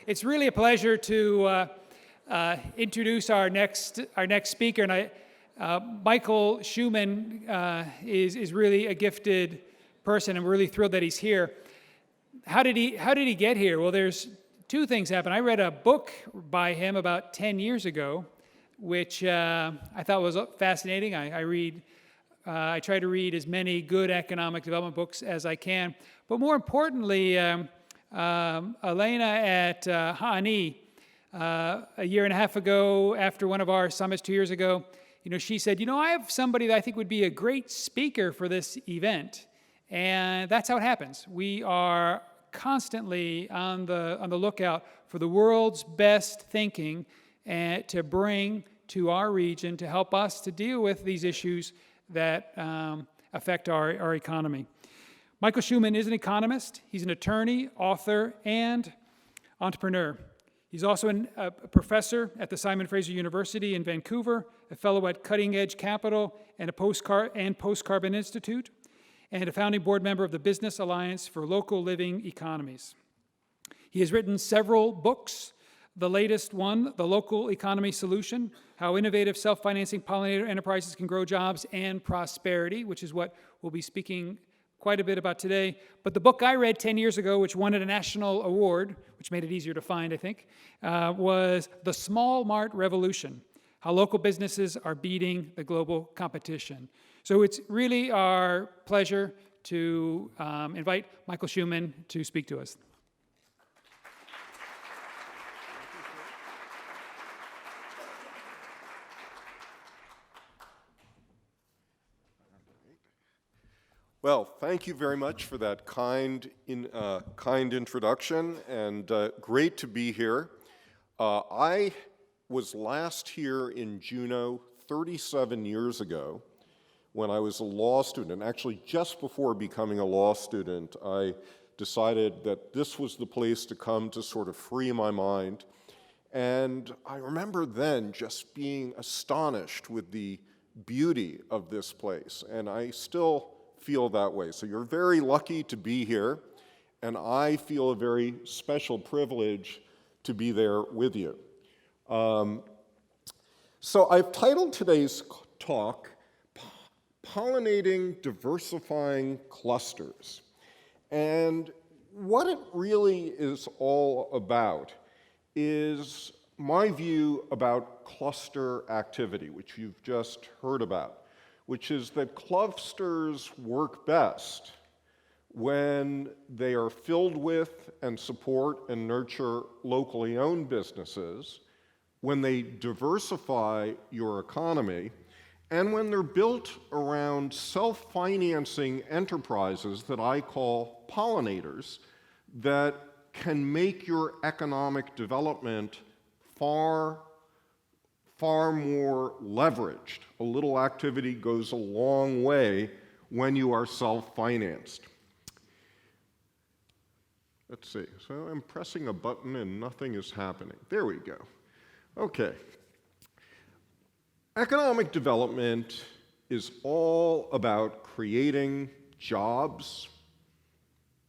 It's really a pleasure to introduce our next speaker. And Michael Shuman is really a gifted person. I'm really thrilled that he's here. How did he get here? Well, there's two things happen. I read a book by him about 10 years ago, which I thought was fascinating. I try to read as many good economic development books as I can. But more importantly, Elena at HANI, a year and a half ago, after one of our summits 2 years ago, she said, I have somebody that I think would be a great speaker for this event. And that's how it happens. We are constantly on the lookout for the world's best thinking and to bring to our region to help us to deal with these issues that affect our economy. Michael Shuman is an economist. He's an attorney, author, and entrepreneur. He's also a professor at the Simon Fraser University in Vancouver, a fellow at Cutting Edge Capital and Post-Carbon Institute, and a founding board member of the Business Alliance for Local Living Economies. He has written several books. The latest one, The Local Economy Solution, How Innovative Self-Financing Pollinator Enterprises Can Grow Jobs and Prosperity, which is what we'll be speaking quite a bit about today. But the book I read 10 years ago, which won a national award, which made it easier to find, I think, was The Small Mart Revolution, How Local Businesses Are Beating the Global Competition. So it's really our pleasure to invite Michael Shuman to speak to us. Well, thank you very much for that kind introduction, and great to be here. I was last here in Juneau 37 years ago when I was a law student. Actually, just before becoming a law student, I decided that this was the place to come to sort of free my mind. And I remember then just being astonished with the beauty of this place, and I still feel that way. So you're very lucky to be here, and I feel a very special privilege to be there with you. So I've titled today's talk, Pollinating Diversifying Clusters. And what it really is all about is my view about cluster activity, which you've just heard about, which is that clusters work best when they are filled with and support and nurture locally owned businesses, when they diversify your economy, and when they're built around self-financing enterprises that I call pollinators that can make your economic development far more leveraged. A little activity goes a long way when you are self-financed. Let's see, so I'm pressing a button and nothing is happening. There we go. Okay. Economic development is all about creating jobs,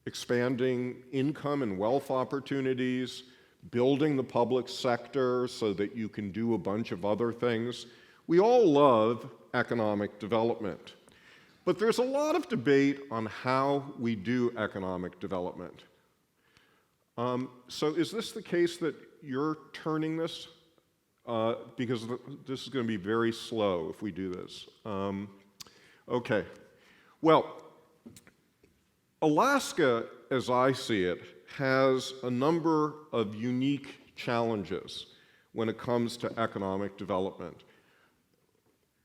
expanding income and wealth opportunities, building the public sector so that you can do a bunch of other things. We all love economic development, but there's a lot of debate on how we do economic development. So is this the case that you're turning this? Because this is going to be very slow if we do this. Okay. Well, Alaska, as I see it, has a number of unique challenges when it comes to economic development.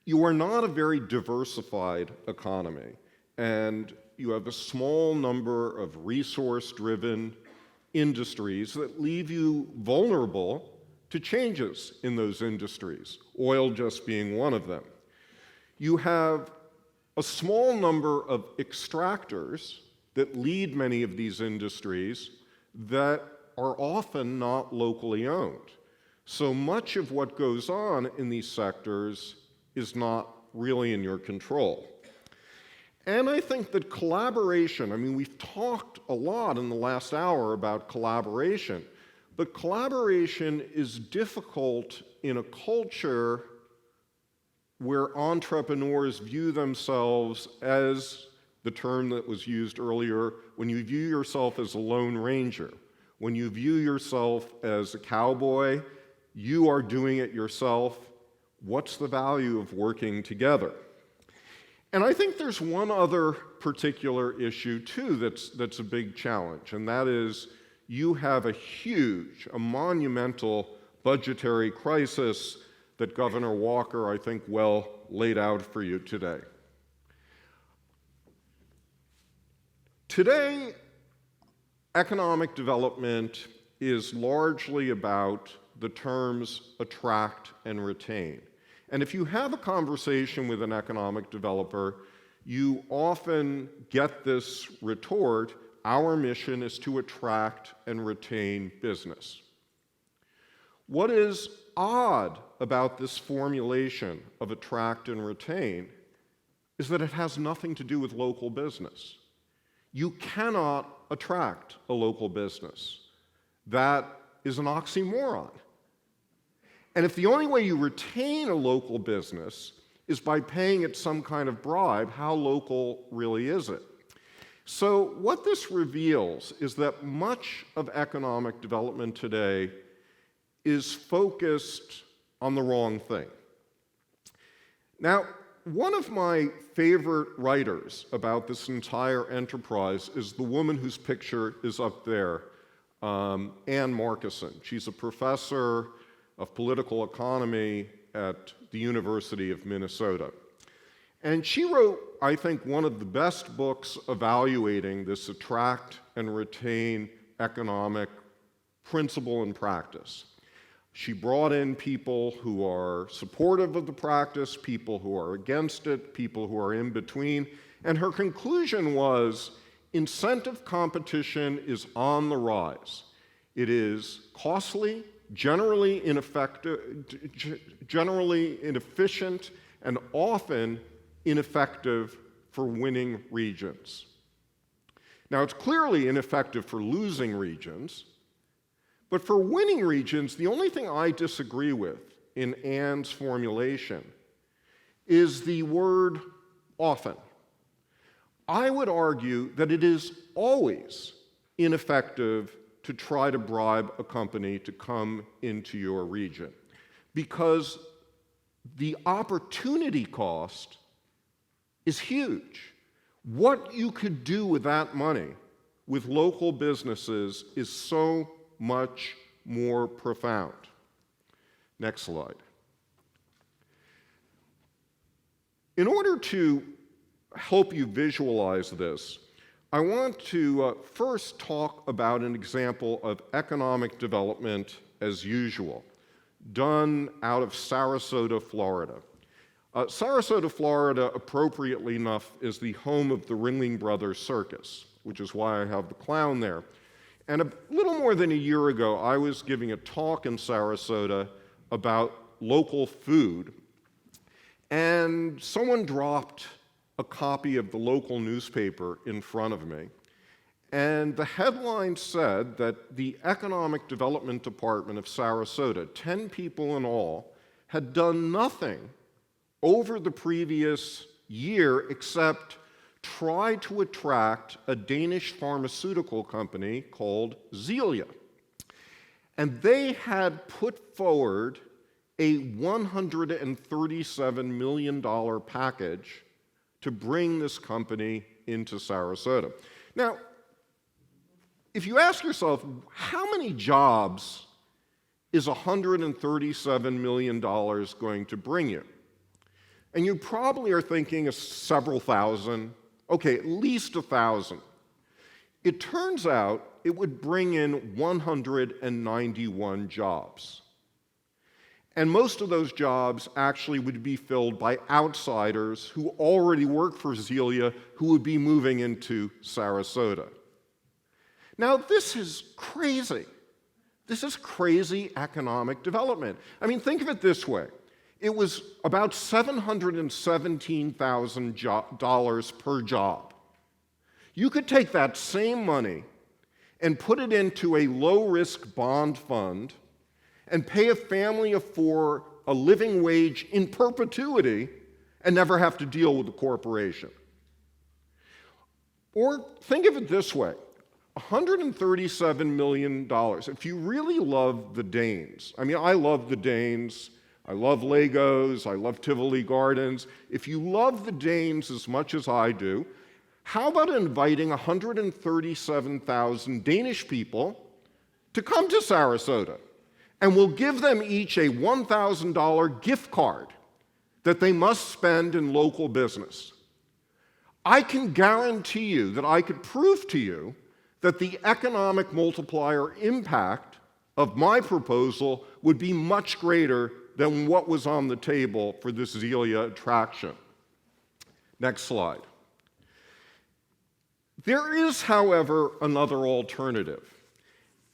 You are not a very diversified economy, and you have a small number of resource-driven industries that leave you vulnerable to changes in those industries, oil just being one of them. You have a small number of extractors that lead many of these industries that are often not locally owned. So much of what goes on in these sectors is not really in your control. And I think that collaboration, we've talked a lot in the last hour about collaboration, But collaboration is difficult in a culture where entrepreneurs view themselves as the term that was used earlier, when you view yourself as a lone ranger, when you view yourself as a cowboy, you are doing it yourself. What's the value of working together? And I think there's one other particular issue, too, that's a big challenge, and that is you have a monumental budgetary crisis that Governor Walker, I think, well laid out for you today. Today, economic development is largely about the terms attract and retain. And if you have a conversation with an economic developer, you often get this retort, our mission is to attract and retain business. What is odd about this formulation of attract and retain is that it has nothing to do with local business. You cannot attract a local business. That is an oxymoron. And if the only way you retain a local business is by paying it some kind of bribe, how local really is it? So what this reveals is that much of economic development today is focused on the wrong thing. Now, one of my favorite writers about this entire enterprise is the woman whose picture is up there, Anne Markuson. She's a professor of political economy at the University of Minnesota. And she wrote, I think, one of the best books evaluating this attract and retain economic principle and practice. She brought in people who are supportive of the practice, people who are against it, people who are in between, and her conclusion was incentive competition is on the rise. It is costly, generally inefficient, and often ineffective for winning regions. Now, it's clearly ineffective for losing regions, but for winning regions, the only thing I disagree with in Anne's formulation is the word often. I would argue that it is always ineffective to try to bribe a company to come into your region, because the opportunity cost is huge. What you could do with that money with local businesses is so much more profound. Next slide. In order to help you visualize this, I want to first talk about an example of economic development as usual, done out of Sarasota, Florida. Sarasota, Florida, appropriately enough, is the home of the Ringling Brothers Circus, which is why I have the clown there. And a little more than a year ago, I was giving a talk in Sarasota about local food, and someone dropped a copy of the local newspaper in front of me. And the headline said that the Economic Development Department of Sarasota, 10 people in all, had done nothing over the previous year except try to attract a Danish pharmaceutical company called Zealia. And they had put forward a $137 million package to bring this company into Sarasota. Now, if you ask yourself, how many jobs is $137 million going to bring you? And you probably are thinking of several thousand, okay, at least 1,000. It turns out it would bring in 191 jobs. And most of those jobs actually would be filled by outsiders who already work for Zealia, who would be moving into Sarasota. Now, this is crazy. This is crazy economic development. I mean, think of it this way. It was about $717,000 per job. You could take that same money and put it into a low-risk bond fund and pay a family of four a living wage in perpetuity and never have to deal with the corporation. Or think of it this way, $137 million. If you really love the Danes, I mean, I love the Danes, I love Legos, I love Tivoli Gardens. If you love the Danes as much as I do, how about inviting 137,000 Danish people to come to Sarasota? And we'll give them each a $1,000 gift card that they must spend in local business. I can guarantee you that I could prove to you that the economic multiplier impact of my proposal would be much greater than what was on the table for this Zelia attraction. Next slide. There is, however, another alternative.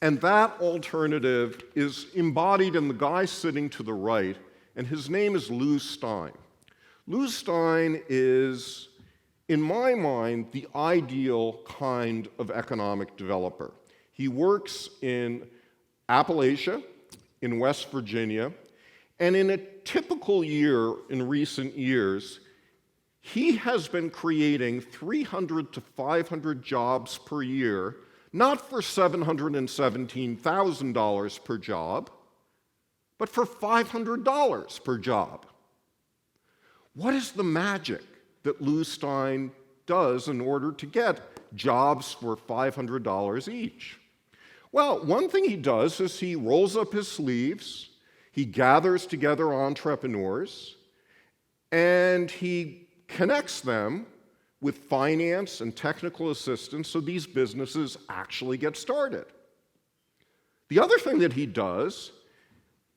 And that alternative is embodied in the guy sitting to the right, and his name is Lou Stein. Lou Stein is, in my mind, the ideal kind of economic developer. He works in Appalachia, in West Virginia, and in a typical year in recent years, he has been creating 300 to 500 jobs per year, not for $717,000 per job, but for $500 per job. What is the magic that Lou Stein does in order to get jobs for $500 each? Well, one thing he does is he rolls up his sleeves, he gathers together entrepreneurs, and he connects them with finance and technical assistance so these businesses actually get started. The other thing that he does,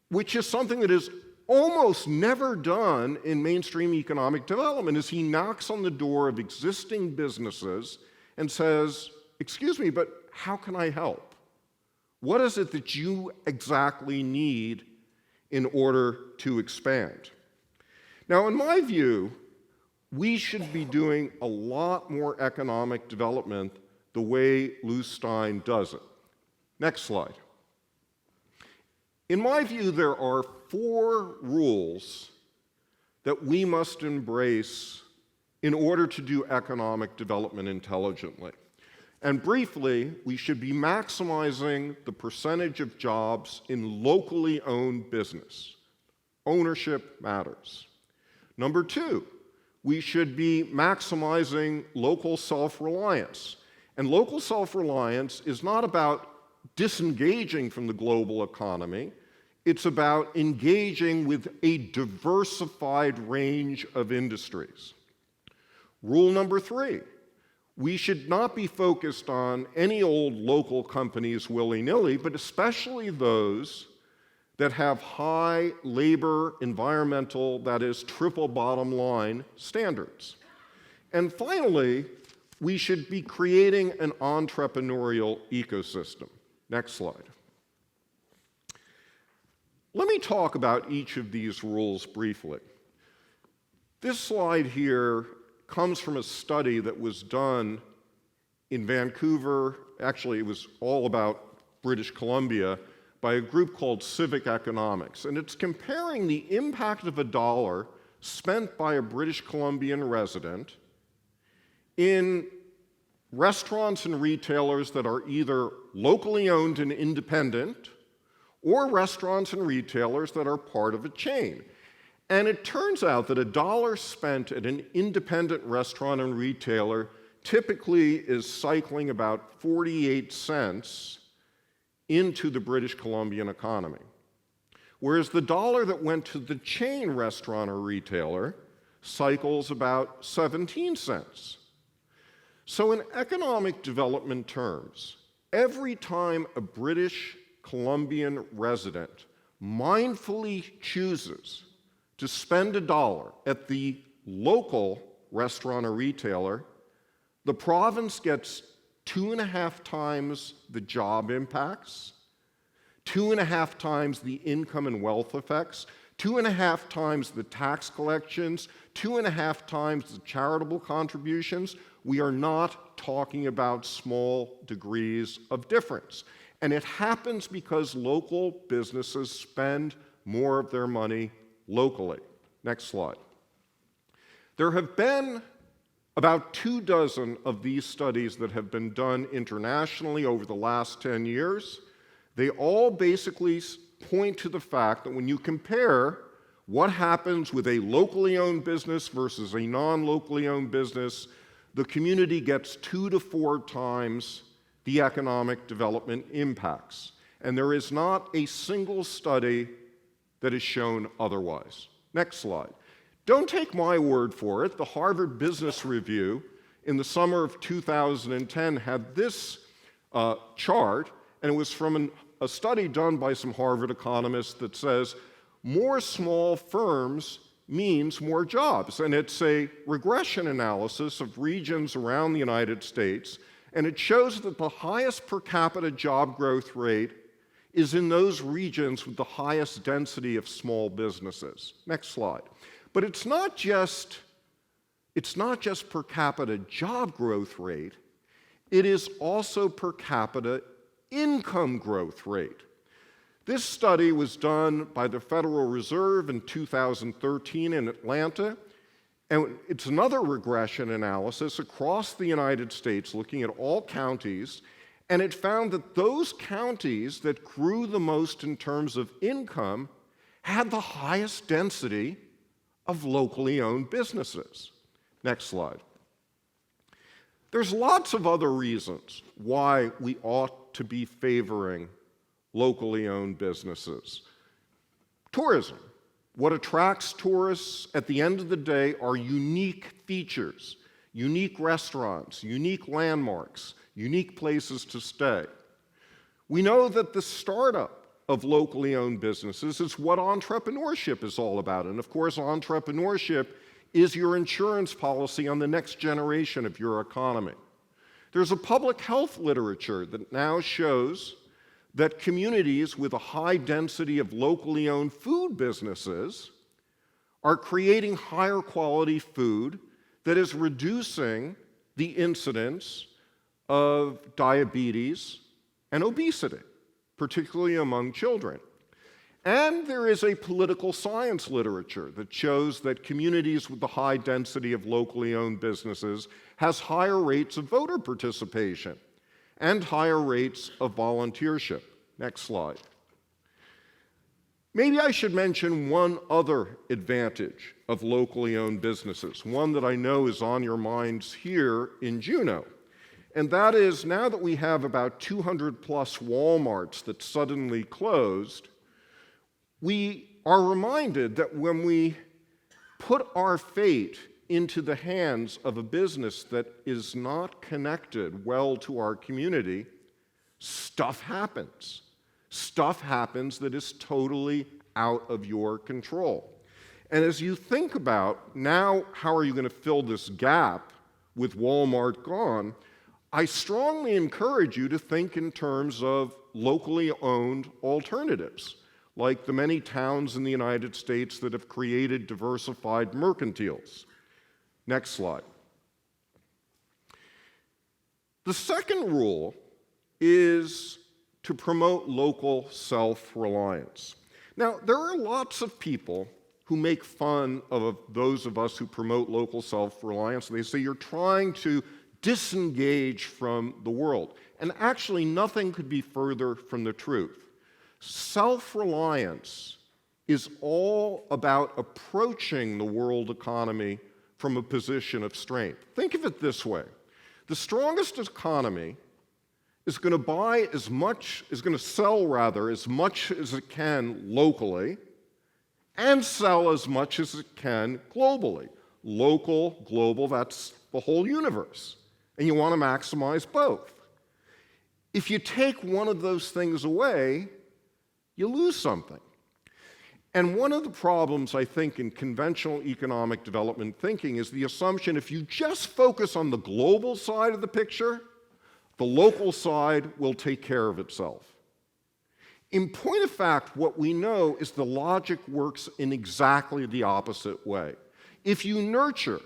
which is something that is almost never done in mainstream economic development, is he knocks on the door of existing businesses and says, "Excuse me, but how can I help? What is it that you exactly need in order to expand?" Now, in my view, we should be doing a lot more economic development the way Lou Stein does it. Next slide. In my view, there are 4 rules that we must embrace in order to do economic development intelligently. And briefly, we should be maximizing the percentage of jobs in locally owned business. Ownership matters. Number 2, we should be maximizing local self-reliance. And local self-reliance is not about disengaging from the global economy. It's about engaging with a diversified range of industries. Rule number 3, we should not be focused on any old local companies willy-nilly, but especially those that have high labor, environmental, that is, triple bottom line standards. And finally, we should be creating an entrepreneurial ecosystem. Next slide. Let me talk about each of these rules briefly. This slide here comes from a study that was done in Vancouver. Actually, it was all about British Columbia, by a group called Civic Economics. And it's comparing the impact of $1 spent by a British Columbian resident in restaurants and retailers that are either locally owned and independent, or restaurants and retailers that are part of a chain. And it turns out that $1 spent at an independent restaurant and retailer typically is cycling about 48 cents into the British Columbian economy. Whereas the $1 that went to the chain restaurant or retailer cycles about 17 cents. So in economic development terms, every time a British Columbian resident mindfully chooses to spend $1 at the local restaurant or retailer, the province gets 2.5 times the job impacts, 2.5 times the income and wealth effects, 2.5 times the tax collections, 2.5 times the charitable contributions, we are not talking about small degrees of difference. And it happens because local businesses spend more of their money locally. Next slide. There have been about 24 of these studies that have been done internationally over the last 10 years. They all basically point to the fact that when you compare what happens with a locally owned business versus a non-locally owned business, the community gets 2 to 4 times the economic development impacts. And there is not a single study that has shown otherwise. Next slide. Don't take my word for it. The Harvard Business Review in the summer of 2010 had this chart, and it was from a study done by some Harvard economists that says more small firms means more jobs. And it's a regression analysis of regions around the United States, and it shows that the highest per capita job growth rate is in those regions with the highest density of small businesses. Next slide. But it's not just per capita job growth rate, it is also per capita income growth rate. This study was done by the Federal Reserve in 2013 in Atlanta, and it's another regression analysis across the United States looking at all counties, and it found that those counties that grew the most in terms of income had the highest density of locally owned businesses. Next slide. There's lots of other reasons why we ought to be favoring locally owned businesses. Tourism. What attracts tourists at the end of the day are unique features, unique restaurants, unique landmarks, unique places to stay. We know that the startup of locally owned businesses is what entrepreneurship is all about. And of course, entrepreneurship is your insurance policy on the next generation of your economy. There's a public health literature that now shows that communities with a high density of locally owned food businesses are creating higher quality food that is reducing the incidence of diabetes and obesity, particularly among children. And there is a political science literature that shows that communities with the high density of locally owned businesses has higher rates of voter participation and higher rates of volunteership. Next slide. Maybe I should mention one other advantage of locally owned businesses, one that I know is on your minds here in Juneau. And that is, now that we have about 200 plus Walmarts that suddenly closed, we are reminded that when we put our fate into the hands of a business that is not connected well to our community, stuff happens. Stuff happens that is totally out of your control. And as you think about now, how are you going to fill this gap with Walmart gone, I strongly encourage you to think in terms of locally owned alternatives, like the many towns in the United States that have created diversified mercantiles. Next slide. The second rule is to promote local self-reliance. Now, there are lots of people who make fun of those of us who promote local self-reliance. They say you're trying to disengage from the world. And actually, nothing could be further from the truth. Self-reliance is all about approaching the world economy from a position of strength. Think of it this way. The strongest economy is going to sell as much as it can locally and sell as much as it can globally. Local, global, that's the whole universe. And you want to maximize both. If you take one of those things away, you lose something. And one of the problems, I think, in conventional economic development thinking is the assumption if you just focus on the global side of the picture, the local side will take care of itself. In point of fact, what we know is the logic works in exactly the opposite way. If you nurture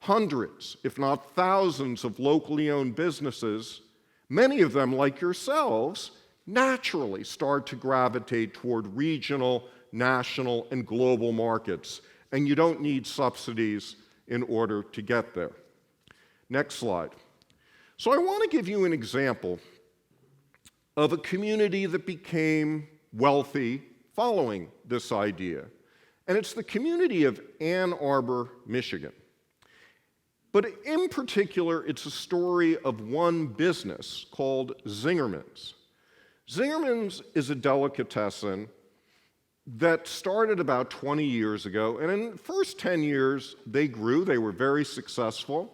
Hundreds, if not thousands, of locally owned businesses, many of them, like yourselves, naturally start to gravitate toward regional, national, and global markets, and you don't need subsidies in order to get there. Next slide. So I want to give you an example of a community that became wealthy following this idea, and it's the community of Ann Arbor, Michigan. But in particular, it's a story of one business called Zingerman's. Zingerman's is a delicatessen that started about 20 years ago, and in the first 10 years, they grew. They were very successful,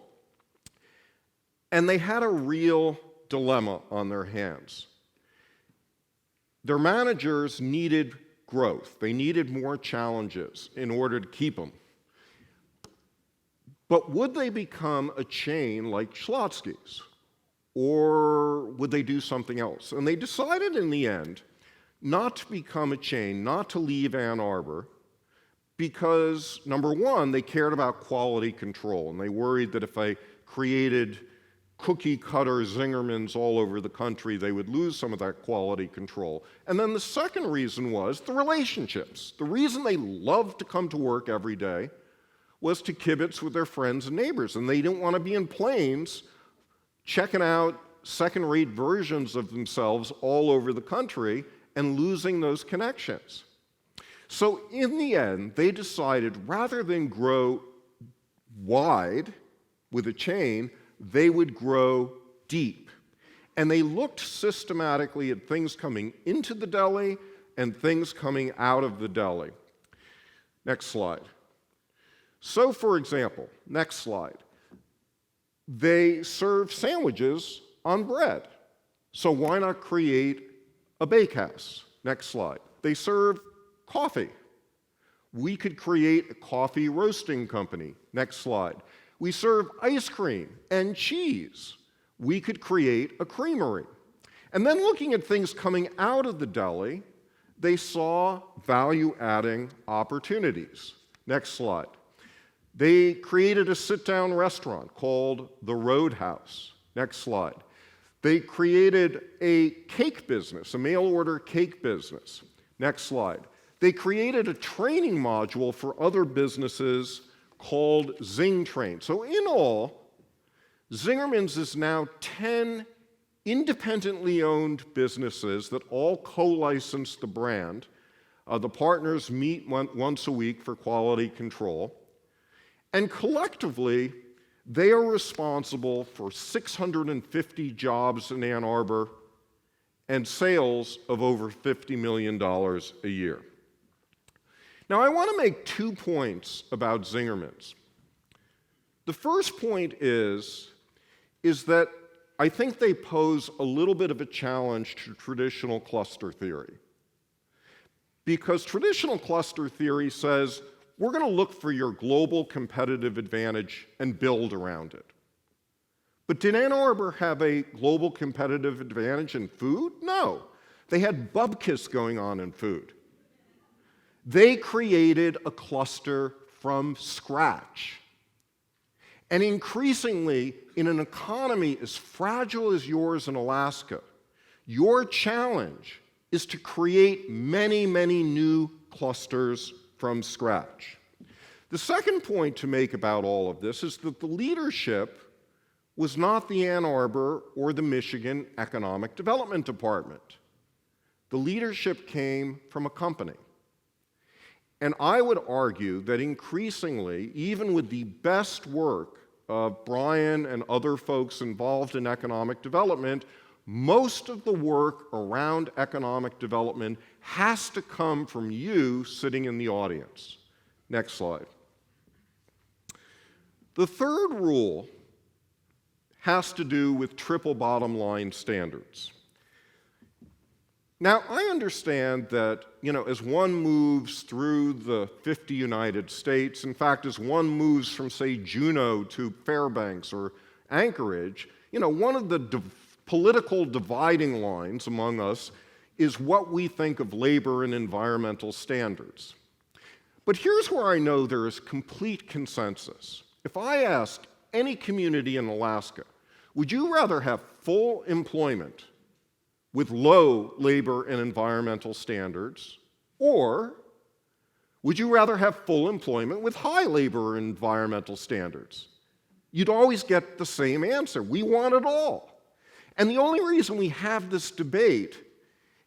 and they had a real dilemma on their hands. Their managers needed growth. They needed more challenges in order to keep them. But would they become a chain like Schlotzsky's? Or would they do something else? And they decided in the end not to become a chain, not to leave Ann Arbor, because, number one, they cared about quality control, and they worried that if they created cookie-cutter Zingermans all over the country, they would lose some of that quality control. And then the second reason was the relationships. The reason they loved to come to work every day was to kibitz with their friends and neighbors, and they didn't want to be in planes checking out second-rate versions of themselves all over the country and losing those connections. So in the end, they decided rather than grow wide with a chain, they would grow deep. And they looked systematically at things coming into the deli and things coming out of the deli. Next slide. So, for example, next slide, they serve sandwiches on bread. So why not create a bakehouse? Next slide. They serve coffee. We could create a coffee roasting company. Next slide. We serve ice cream and cheese. We could create a creamery. And then looking at things coming out of the deli, they saw value-adding opportunities. Next slide. They created a sit-down restaurant called the Roadhouse. Next slide. They created a cake business, a mail-order cake business. Next slide. They created a training module for other businesses called Zing Train. So in all, Zingerman's is now 10 independently owned businesses that all co-license the brand. The partners meet once a week for quality control. And collectively, they are responsible for 650 jobs in Ann Arbor and sales of over $50 million a year. Now, I want to make 2 points about Zingerman's. The first point is that I think they pose a little bit of a challenge to traditional cluster theory. Because traditional cluster theory says, we're going to look for your global competitive advantage and build around it. But did Ann Arbor have a global competitive advantage in food? No. They had bupkis going on in food. They created a cluster from scratch. And increasingly, in an economy as fragile as yours in Alaska, your challenge is to create many, many new clusters from scratch. The second point to make about all of this is that the leadership was not the Ann Arbor or the Michigan Economic Development Department. The leadership came from a company. And I would argue that increasingly, even with the best work of Brian and other folks involved in economic development, most of the work around economic development has to come from you sitting in the audience. Next slide. The third rule has to do with triple bottom line standards. Now, I understand that, as one moves through the 50 United States, in fact, as one moves from, say, Juneau to Fairbanks or Anchorage, one of the political dividing lines among us is what we think of labor and environmental standards. But here's where I know there is complete consensus. If I asked any community in Alaska, would you rather have full employment with low labor and environmental standards, or would you rather have full employment with high labor and environmental standards? You'd always get the same answer. We want it all. And the only reason we have this debate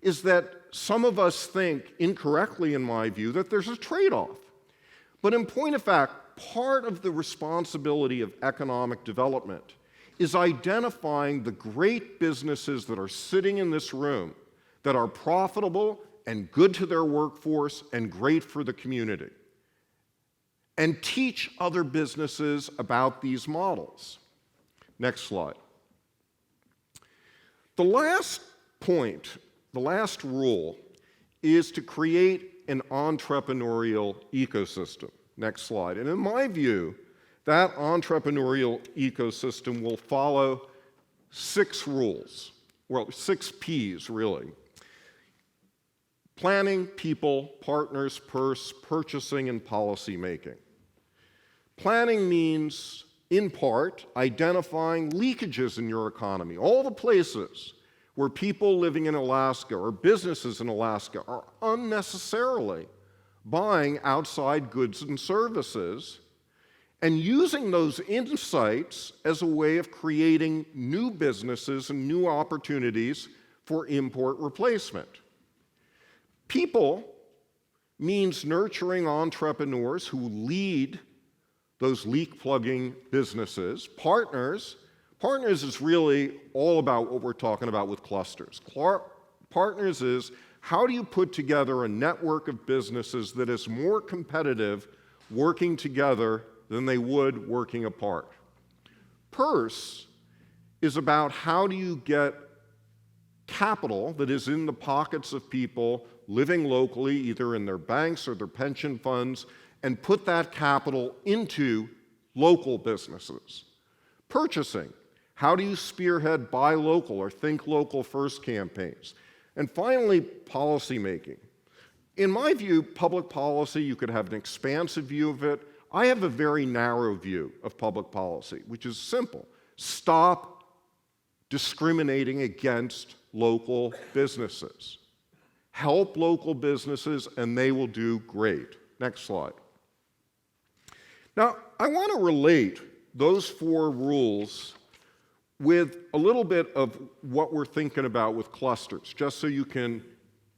is that some of us think, incorrectly in my view, that there's a trade-off. But in point of fact, part of the responsibility of economic development is identifying the great businesses that are sitting in this room that are profitable and good to their workforce and great for the community, and teach other businesses about these models. Next slide. The last point, the last rule, is to create an entrepreneurial ecosystem. Next slide. And in my view, that entrepreneurial ecosystem will follow 6 rules. Well, 6 Ps, really. Planning, people, partners, purchasing, and policy making. Planning means, in part, identifying leakages in your economy. All the places where people living in Alaska or businesses in Alaska are unnecessarily buying outside goods and services, and using those insights as a way of creating new businesses and new opportunities for import replacement. People means nurturing entrepreneurs who lead those leak-plugging businesses. Partners is really all about what we're talking about with clusters. Partners is, how do you put together a network of businesses that is more competitive working together than they would working apart? Purse is about how do you get capital that is in the pockets of people living locally, either in their banks or their pension funds, and put that capital into local businesses. Purchasing, how do you spearhead buy local or think local first campaigns? And finally, policy making. In my view, public policy, you could have an expansive view of it. I have a very narrow view of public policy, which is simple. Stop discriminating against local businesses. Help local businesses, and they will do great. Next slide. Now, I want to relate those 4 rules with a little bit of what we're thinking about with clusters, just so you can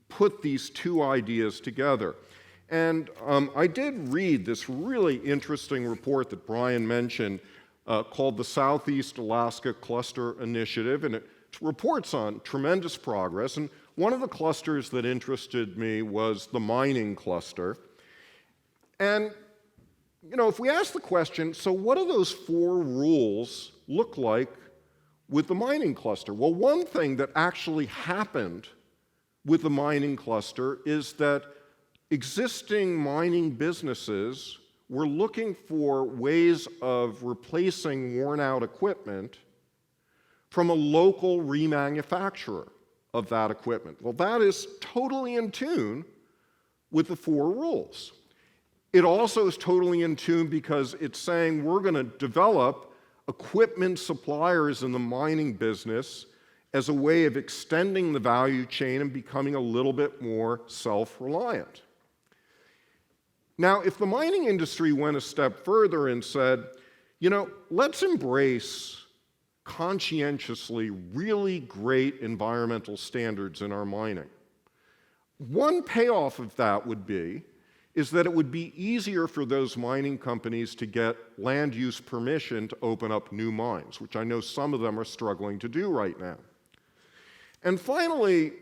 put these 2 ideas together. And I did read this really interesting report that Brian mentioned called the Southeast Alaska Cluster Initiative, and it reports on tremendous progress. And one of the clusters that interested me was the mining cluster. And, you know, if we ask the question, so what do those 4 rules look like with the mining cluster? Well, one thing that actually happened with the mining cluster is that existing mining businesses were looking for ways of replacing worn-out equipment from a local remanufacturer of that equipment. Well, that is totally in tune with the 4 rules. It also is totally in tune because it's saying we're going to develop equipment suppliers in the mining business as a way of extending the value chain and becoming a little bit more self-reliant. Now, if the mining industry went a step further and said, you know, let's embrace conscientiously really great environmental standards in our mining, one payoff of that would be is that it would be easier for those mining companies to get land use permission to open up new mines, which I know some of them are struggling to do right now. And finally,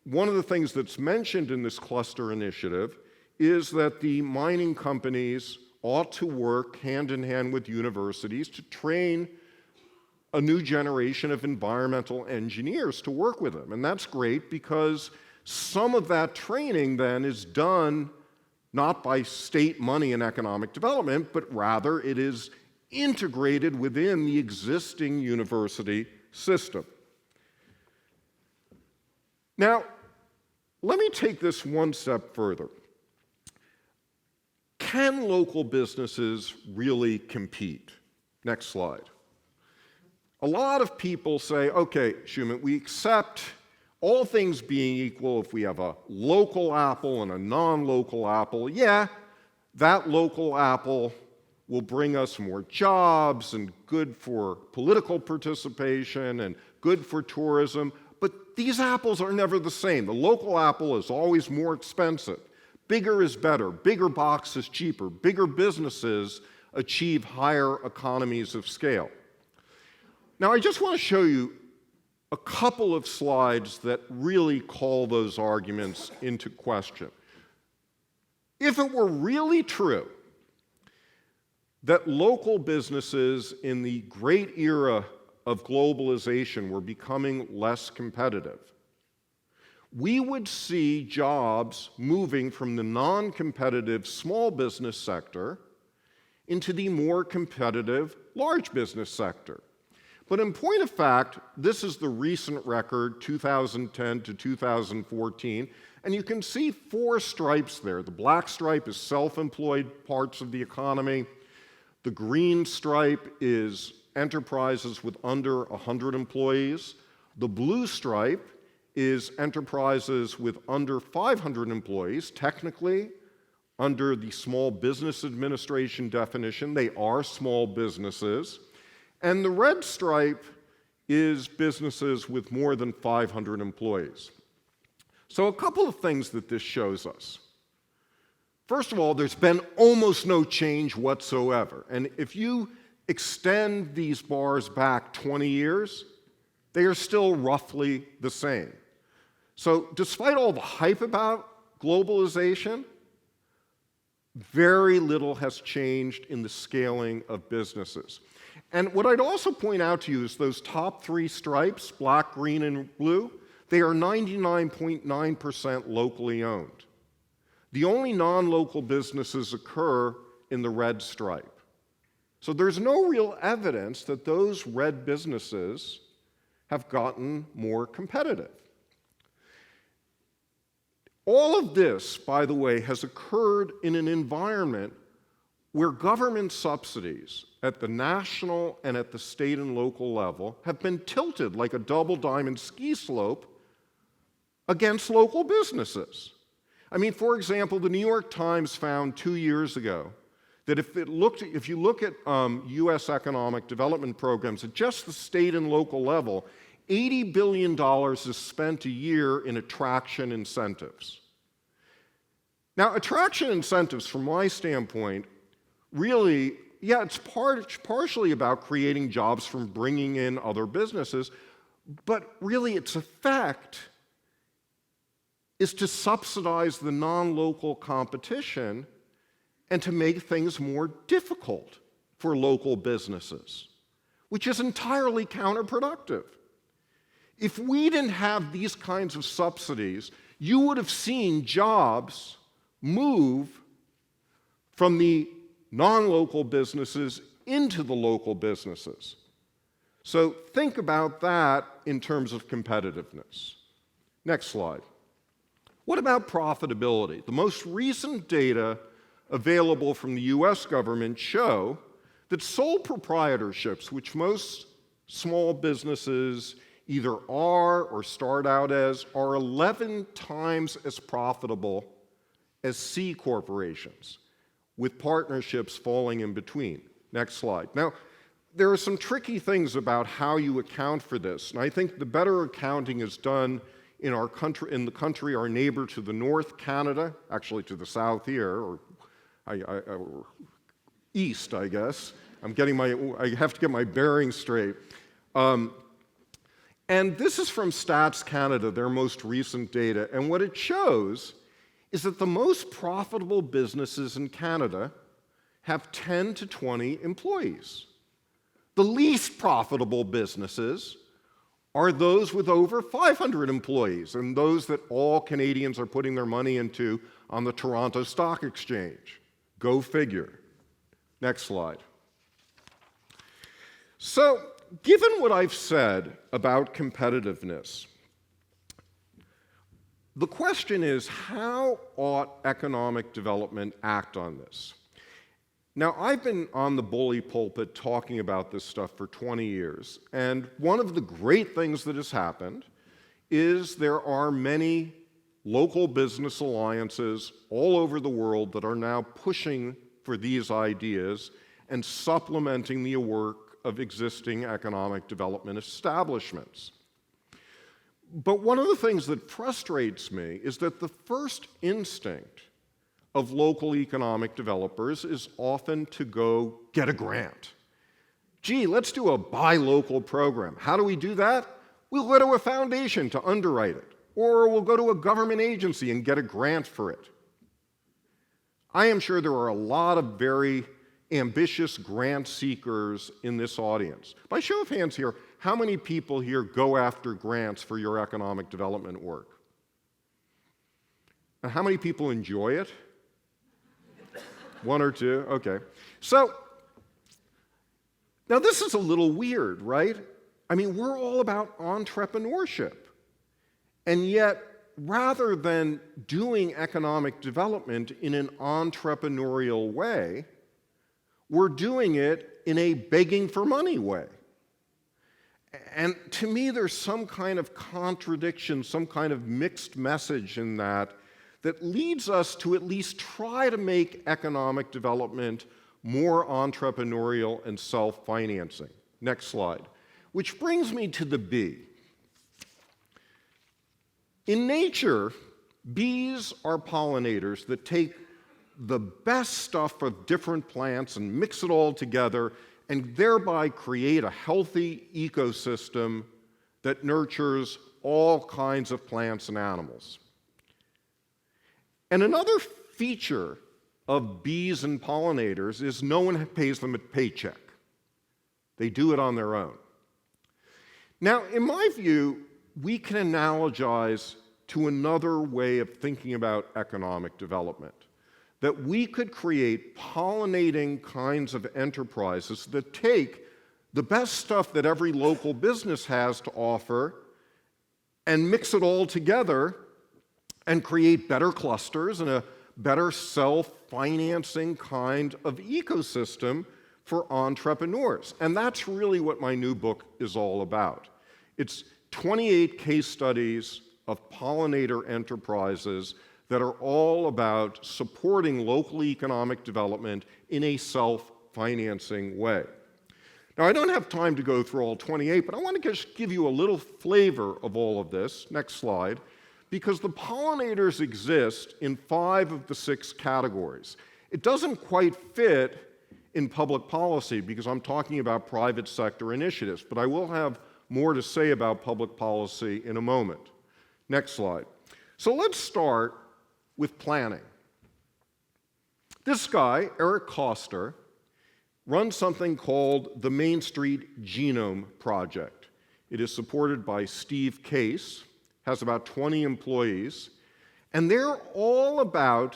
one of the things that's mentioned in this cluster initiative is that the mining companies ought to work hand in hand with universities to train a new generation of environmental engineers to work with them. And that's great because some of that training then is done not by state money and economic development, but rather it is integrated within the existing university system. Now, let me take this one step further. can local businesses really compete? Next slide. A lot of people say, okay, Shuman, we accept all things being equal if we have a local Apple and a non-local Apple. Yeah, that local Apple will bring us more jobs and good for political participation and good for tourism, but these apples are never the same. The local Apple is always more expensive. Bigger is better. Bigger box is cheaper. Bigger businesses achieve higher economies of scale. Now, I just want to show you a couple of slides that really call those arguments into question. If it were really true that local businesses in the great era of globalization were becoming less competitive, we would see jobs moving from the non-competitive small business sector into the more competitive large business sector. But in point of fact, this is the recent record, 2010 to 2014, and you can see 4 stripes there. The black stripe is self-employed parts of the economy. The green stripe is enterprises with under 100 employees. The blue stripe is enterprises with under 500 employees. Technically, under the Small Business Administration definition, they are small businesses. And the red stripe is businesses with more than 500 employees. So a couple of things that this shows us. First of all, there's been almost no change whatsoever. And if you extend these bars back 20 years, they are still roughly the same. So despite all the hype about globalization, very little has changed in the scaling of businesses. And what I'd also point out to you is those top 3 stripes, black, green, and blue, they are 99.9% locally owned. The only non-local businesses occur in the red stripe. So there's no real evidence that those red businesses have gotten more competitive. All of this, by the way, has occurred in an environment where government subsidies at the national and at the state and local level have been tilted like a double diamond ski slope against local businesses. I mean, for example, the New York Times found 2 years ago that if you look at U.S. economic development programs at just the state and local level, $80 billion is spent a year in attraction incentives. Now, attraction incentives, from my standpoint, really, yeah, it's partially about creating jobs from bringing in other businesses, but really its effect is to subsidize the non-local competition and to make things more difficult for local businesses, which is entirely counterproductive. If we didn't have these kinds of subsidies, you would have seen jobs move from the non-local businesses into the local businesses. So think about that in terms of competitiveness. Next slide. What about profitability? The most recent data available from the US government show that sole proprietorships, which most small businesses either are or start out as, are 11 times as profitable as C corporations, with partnerships falling in between. Next slide. Now, there are some tricky things about how you account for this, and I think the better accounting is done in the country, our neighbor to the north, Canada, actually to the south here, or east, I guess. I have to get my bearings straight. And this is from Stats Canada, their most recent data, and what it shows is that the most profitable businesses in Canada have 10 to 20 employees. The least profitable businesses are those with over 500 employees, and those that all Canadians are putting their money into on the Toronto Stock Exchange. Go figure. Next slide. So, given what I've said about competitiveness, the question is, how ought economic development act on this? Now, I've been on the bully pulpit talking about this stuff for 20 years, and one of the great things that has happened is there are many local business alliances all over the world that are now pushing for these ideas and supplementing the work of existing economic development establishments. But one of the things that frustrates me is that the first instinct of local economic developers is often to go get a grant. Gee, let's do a buy local program. How do we do that? We'll go to a foundation to underwrite it, or we'll go to a government agency and get a grant for it. I am sure there are a lot of very ambitious grant seekers in this audience. By show of hands here, how many people here go after grants for your economic development work? And how many people enjoy it? One or two? Okay. So, now this is a little weird, right? I mean, we're all about entrepreneurship. And yet, rather than doing economic development in an entrepreneurial way, we're doing it in a begging for money way. And to me, there's some kind of contradiction, some kind of mixed message in that leads us to at least try to make economic development more entrepreneurial and self-financing. Next slide. Which brings me to the bee. In nature, bees are pollinators that take the best stuff of different plants and mix it all together and thereby create a healthy ecosystem that nurtures all kinds of plants and animals. And another feature of bees and pollinators is no one pays them a paycheck. They do it on their own. Now, in my view, we can analogize to another way of thinking about economic development, that we could create pollinating kinds of enterprises that take the best stuff that every local business has to offer and mix it all together and create better clusters and a better self-financing kind of ecosystem for entrepreneurs. And that's really what my new book is all about. It's 28 case studies of pollinator enterprises that are all about supporting local economic development in a self-financing way. Now, I don't have time to go through all 28, but I want to just give you a little flavor of all of this. Next slide. Because the pollinators exist in 5 of the 6 categories. It doesn't quite fit in public policy because I'm talking about private sector initiatives, but I will have more to say about public policy in a moment. Next slide. So let's start with planning. This guy, Eric Koster, runs something called the Main Street Genome Project. It is supported by Steve Case, has about 20 employees, and they're all about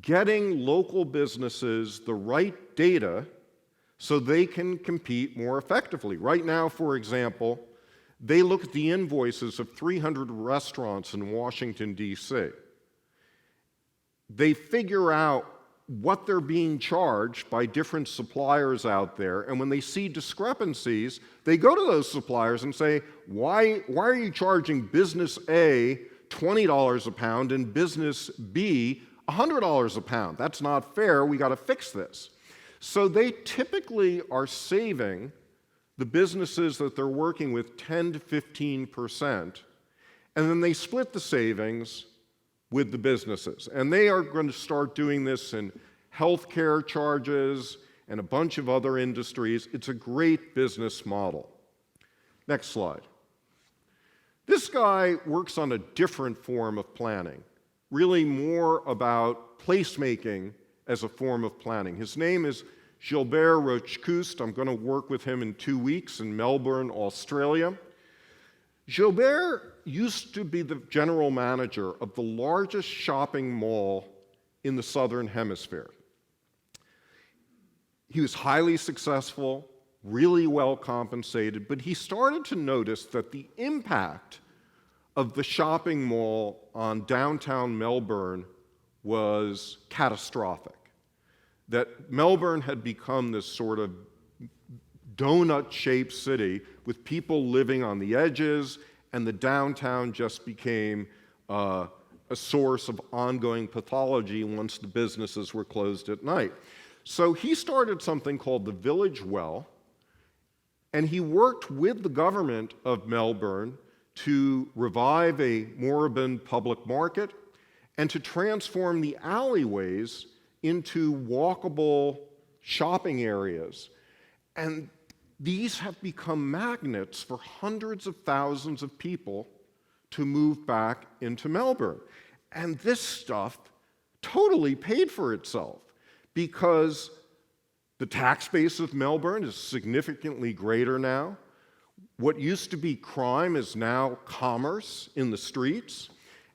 getting local businesses the right data so they can compete more effectively. Right now, for example, they look at the invoices of 300 restaurants in Washington, D.C. They figure out what they're being charged by different suppliers out there, and when they see discrepancies, they go to those suppliers and say, why are you charging business A $20 a pound and business B $100 a pound? That's not fair, we got to fix this. So they typically are saving the businesses that they're working with 10 to 15%, and then they split the savings with the businesses. And they are going to start doing this in healthcare charges and a bunch of other industries. It's a great business model. Next slide. This guy works on a different form of planning, really more about placemaking as a form of planning. His name is Gilbert Rochecouste. I'm going to work with him in 2 weeks in Melbourne, Australia. Gilbert used to be the general manager of the largest shopping mall in the Southern Hemisphere. He was highly successful, really well compensated, but he started to notice that the impact of the shopping mall on downtown Melbourne was catastrophic. that Melbourne had become this sort of donut-shaped city with people living on the edges, and the downtown just became a source of ongoing pathology once the businesses were closed at night. So he started something called the Village Well, and he worked with the government of Melbourne to revive a moribund public market and to transform the alleyways into walkable shopping areas. And these have become magnets for hundreds of thousands of people to move back into Melbourne. And this stuff totally paid for itself because the tax base of Melbourne is significantly greater now. What used to be crime is now commerce in the streets.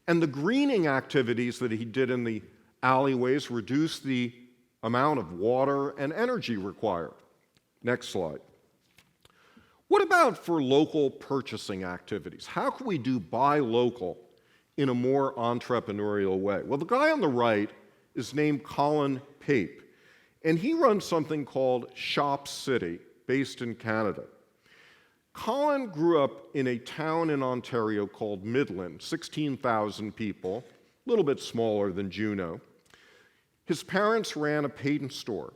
And the greening activities that he did in the alleyways reduced the amount of water and energy required. Next slide. What about for local purchasing activities? How can we do buy local in a more entrepreneurial way? Well, the guy on the right is named Colin Pape, and he runs something called Shop City, based in Canada. Colin grew up in a town in Ontario called Midland, 16,000 people, a little bit smaller than Juneau. His parents ran a paint store.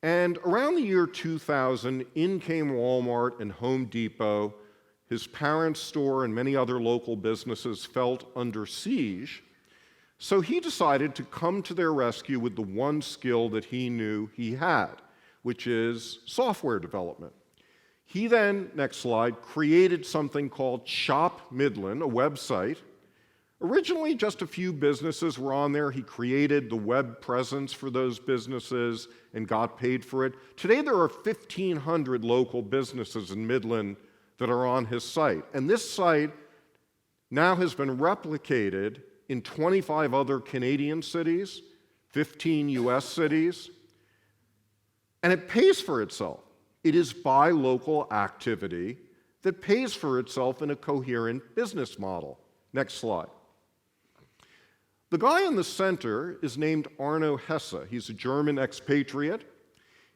And around the year 2000, in came Walmart and Home Depot. His parents' store and many other local businesses felt under siege. So he decided to come to their rescue with the one skill that he knew he had, which is software development. He then, next slide, created something called Shop Midland, a website. Originally, just a few businesses were on there. He created the web presence for those businesses and got paid for it. Today, there are 1,500 local businesses in Midland that are on his site. And this site now has been replicated in 25 other Canadian cities, 15 US cities, and it pays for itself. It is buy local activity that pays for itself in a coherent business model. Next slide. The guy in the center is named Arno Hesse. He's a German expatriate.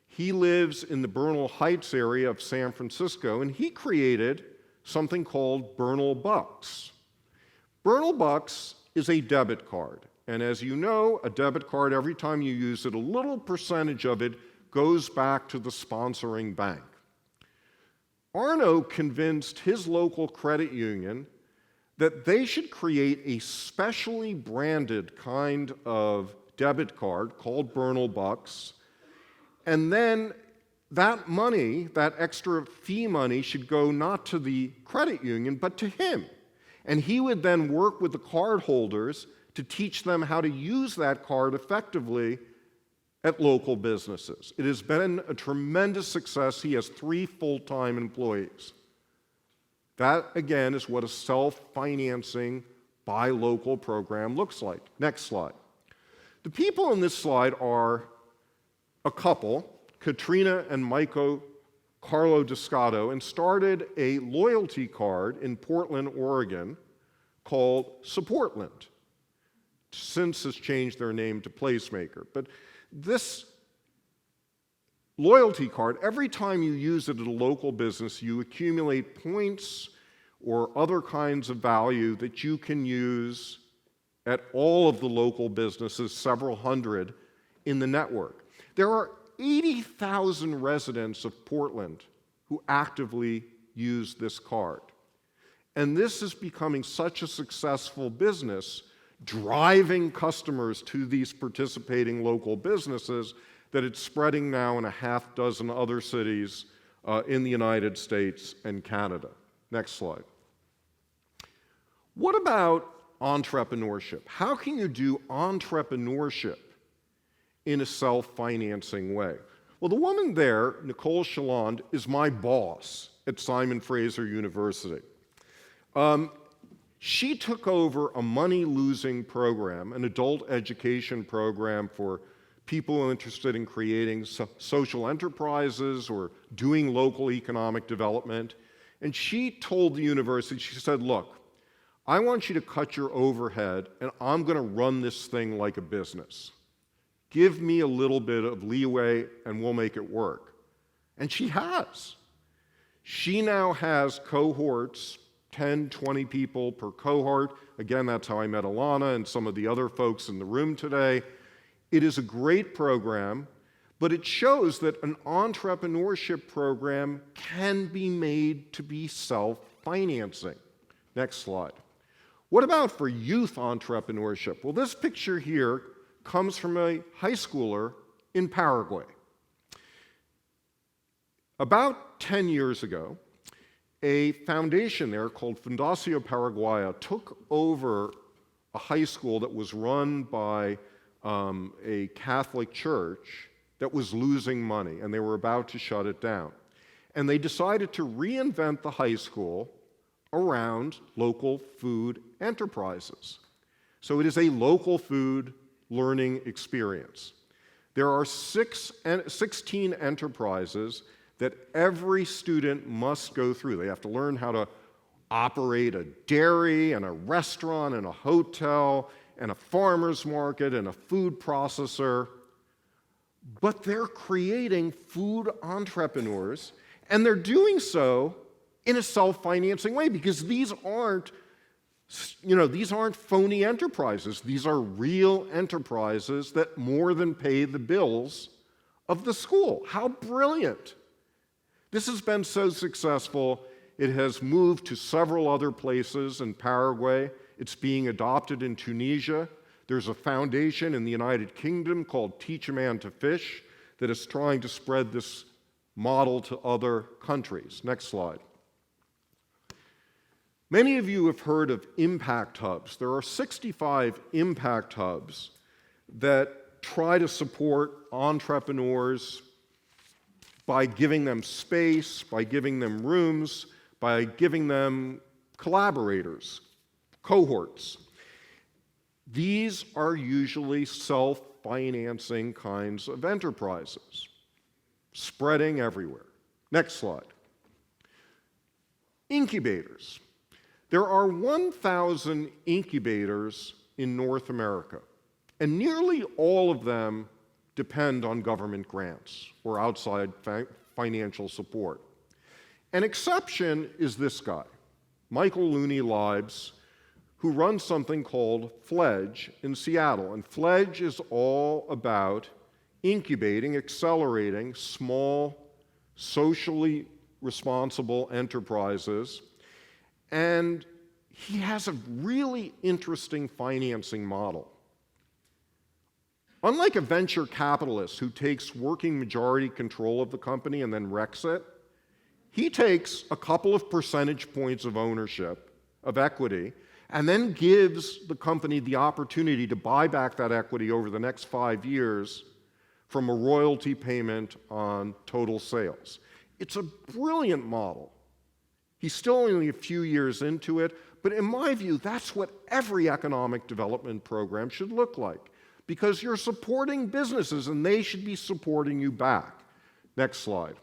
He lives in the Bernal Heights area of San Francisco, and he created something called Bernal Bucks. Bernal Bucks is a debit card, and as you know, a debit card, every time you use it, a little percentage of it goes back to the sponsoring bank. Arno convinced his local credit union that they should create a specially branded kind of debit card called Bernal Bucks, and then that money, that extra fee money, should go not to the credit union, but to him. And he would then work with the card holders to teach them how to use that card effectively at local businesses. It has been a tremendous success. He has 3 full-time employees. That, again, is what a self-financing, buy local program looks like. Next slide. The people in this slide are a couple, Katrina and Michael Carlo Descato, and started a loyalty card in Portland, Oregon, called Supportland. Since has changed their name to Placemaker. But this loyalty card, every time you use it at a local business, you accumulate points or other kinds of value that you can use at all of the local businesses, several hundred in the network. There are 80,000 residents of Portland who actively use this card. And this is becoming such a successful business, driving customers to these participating local businesses, that it's spreading now in a half dozen other cities in the United States and Canada. Next slide. What about entrepreneurship? How can you do entrepreneurship in a self-financing way? Well, the woman there, Nicole Chaland, is my boss at Simon Fraser University. She took over a money-losing program, an adult education program for people interested in creating social enterprises or doing local economic development. And she told the university, she said, look, I want you to cut your overhead, and I'm going to run this thing like a business. Give me a little bit of leeway and we'll make it work. And she has. She now has cohorts, 10, 20 people per cohort. Again, that's how I met Alana and some of the other folks in the room today. It is a great program, but it shows that an entrepreneurship program can be made to be self-financing. Next slide. What about for youth entrepreneurship? Well, this picture here comes from a high schooler in Paraguay. About 10 years ago, a foundation there called Fundación Paraguaya took over a high school that was run by a Catholic church that was losing money, and they were about to shut it down. And they decided to reinvent the high school around local food enterprises. So it is a local food learning experience. There are 16 enterprises that every student must go through. They have to learn how to operate a dairy and a restaurant and a hotel and a farmer's market and a food processor. But they're creating food entrepreneurs, and they're doing so in a self-financing way because these aren't phony enterprises. These are real enterprises that more than pay the bills of the school. How brilliant. This has been so successful, it has moved to several other places in Paraguay. It's being adopted in Tunisia. There's a foundation in the United Kingdom called Teach a Man to Fish that is trying to spread this model to other countries. Next slide. Many of you have heard of impact hubs. There are 65 impact hubs that try to support entrepreneurs by giving them space, by giving them rooms, by giving them collaborators, cohorts. These are usually self-financing kinds of enterprises, spreading everywhere. Next slide. Incubators. There are 1,000 incubators in North America, and nearly all of them depend on government grants or outside financial support. An exception is this guy, Michael Looney-Liebs, who runs something called Fledge in Seattle. And Fledge is all about incubating, accelerating small, socially responsible enterprises. And he has a really interesting financing model. Unlike a venture capitalist who takes working majority control of the company and then wrecks it, he takes a couple of percentage points of ownership, of equity, and then gives the company the opportunity to buy back that equity over the next 5 years from a royalty payment on total sales. It's a brilliant model. He's still only a few years into it, but in my view, that's what every economic development program should look like, because you're supporting businesses and they should be supporting you back. Next slide.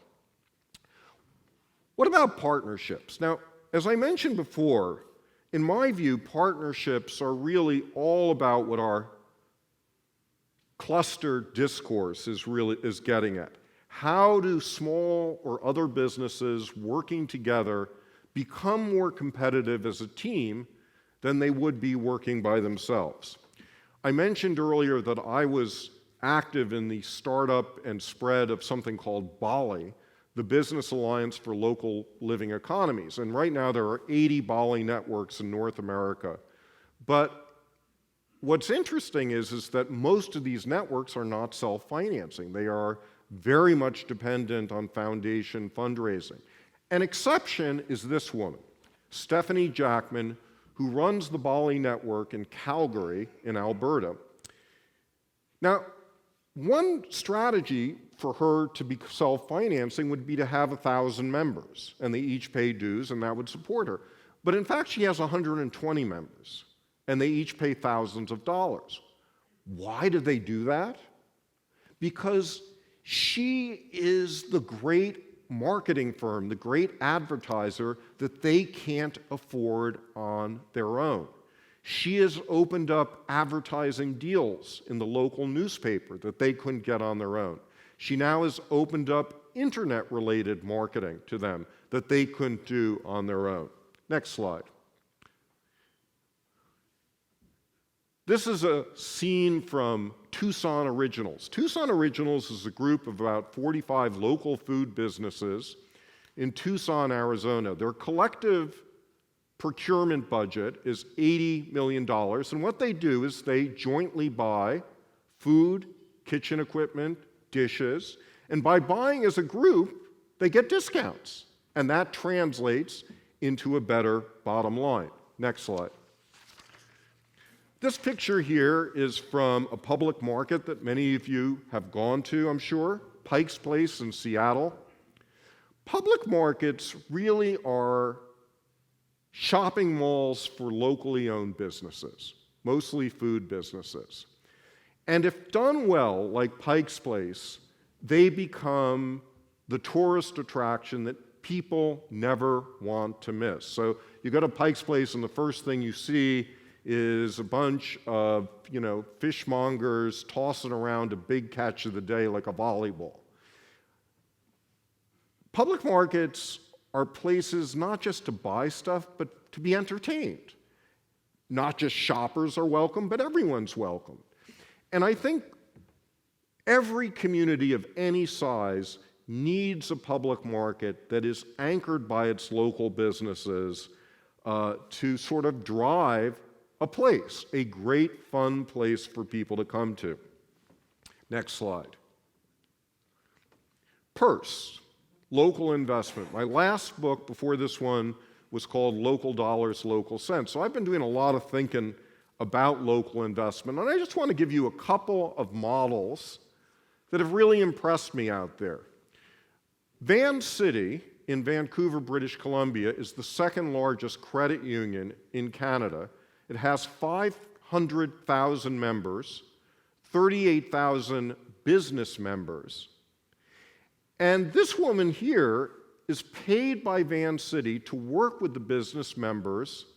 What about partnerships? Now, as I mentioned before, in my view, partnerships are really all about what our cluster discourse is getting at. How do small or other businesses working together become more competitive as a team than they would be working by themselves? I mentioned earlier that I was active in the startup and spread of something called BALI, the Business Alliance for Local Living Economies. And right now there are 80 BALI networks in North America. But what's interesting is that most of these networks are not self-financing. They are very much dependent on foundation fundraising. An exception is this woman, Stephanie Jackman, who runs the BALI network in Calgary in Alberta. Now, one strategy for her to be self-financing would be to have 1,000 members, and they each pay dues, and that would support her. But in fact, she has 120 members, and they each pay thousands of dollars. Why do they do that? Because she is the great marketing firm, the great advertiser that they can't afford on their own. She has opened up advertising deals in the local newspaper that they couldn't get on their own. She now has opened up internet-related marketing to them that they couldn't do on their own. Next slide. This is a scene from Tucson Originals. Tucson Originals is a group of about 45 local food businesses in Tucson, Arizona. Their collective procurement budget is $80 million, and what they do is they jointly buy food, kitchen equipment, dishes, and by buying as a group, they get discounts, and that translates into a better bottom line. Next slide. This picture here is from a public market that many of you have gone to, I'm sure, Pike's Place in Seattle. Public markets really are shopping malls for locally owned businesses, mostly food businesses. And if done well, like Pike's Place, they become the tourist attraction that people never want to miss. So you go to Pike's Place and the first thing you see is a bunch of, fishmongers tossing around a big catch of the day like a volleyball. Public markets are places not just to buy stuff, but to be entertained. Not just shoppers are welcome, but everyone's welcome. And I think every community of any size needs a public market that is anchored by its local businesses to sort of drive a place, a great, fun place for people to come to. Next slide. Purse, local investment. My last book before this one was called Local Dollars, Local Cents. So I've been doing a lot of thinking about local investment, and I just want to give you a couple of models that have really impressed me out there. Van City in Vancouver, British Columbia, is the second largest credit union in Canada. It has 500,000 members, 38,000 business members. And this woman here is paid by Van City to work with the business members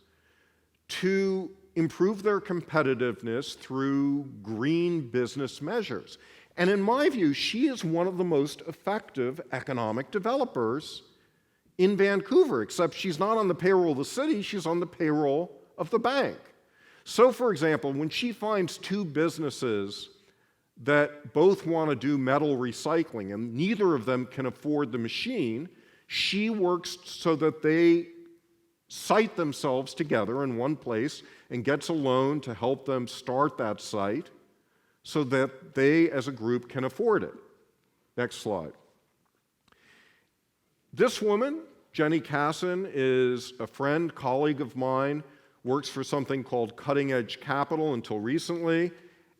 to improve their competitiveness through green business measures. And in my view, she is one of the most effective economic developers in Vancouver, except she's not on the payroll of the city, she's on the payroll of the bank. So, for example, when she finds two businesses that both want to do metal recycling and neither of them can afford the machine, she works so that they site themselves together in one place and gets a loan to help them start that site so that they, as a group, can afford it. Next slide. This woman, Jenny Casson, is a friend, colleague of mine, works for something called Cutting Edge Capital until recently.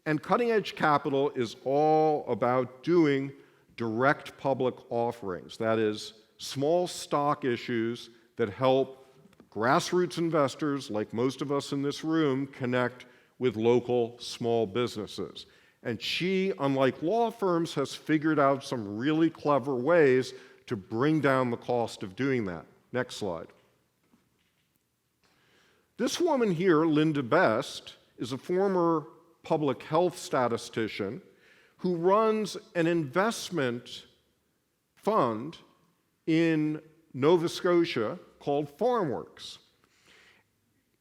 And Cutting Edge Capital is all about doing direct public offerings. That is, small stock issues that help grassroots investors, like most of us in this room, connect with local small businesses. And she, unlike law firms, has figured out some really clever ways to bring down the cost of doing that. Next slide. This woman here, Linda Best, is a former public health statistician who runs an investment fund in Nova Scotia called FarmWorks.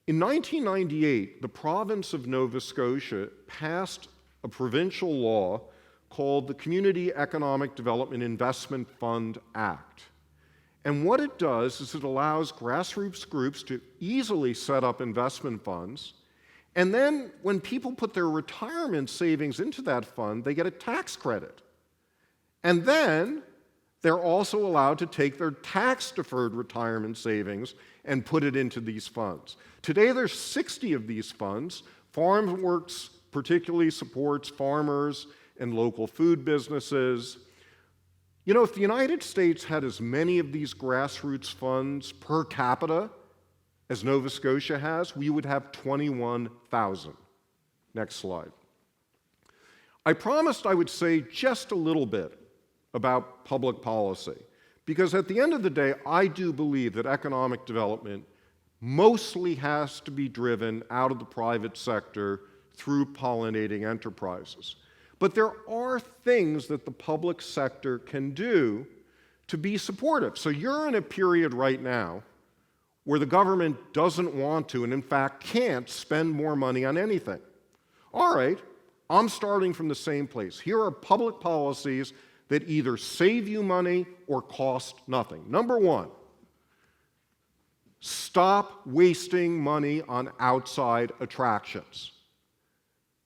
In 1998, the province of Nova Scotia passed a provincial law called the Community Economic Development Investment Fund Act. And what it does is it allows grassroots groups to easily set up investment funds, and then when people put their retirement savings into that fund, they get a tax credit. And then they're also allowed to take their tax-deferred retirement savings and put it into these funds. Today there's 60 of these funds. FarmWorks particularly supports farmers and local food businesses. You know, if the United States had as many of these grassroots funds per capita as Nova Scotia has, we would have 21,000. Next slide. I promised I would say just a little bit about public policy, because at the end of the day, I do believe that economic development mostly has to be driven out of the private sector through pollinating enterprises. But there are things that the public sector can do to be supportive. So you're in a period right now where the government doesn't want to, and in fact can't, spend more money on anything. All right, I'm starting from the same place. Here are public policies that either save you money or cost nothing. Number one, stop wasting money on outside attractions.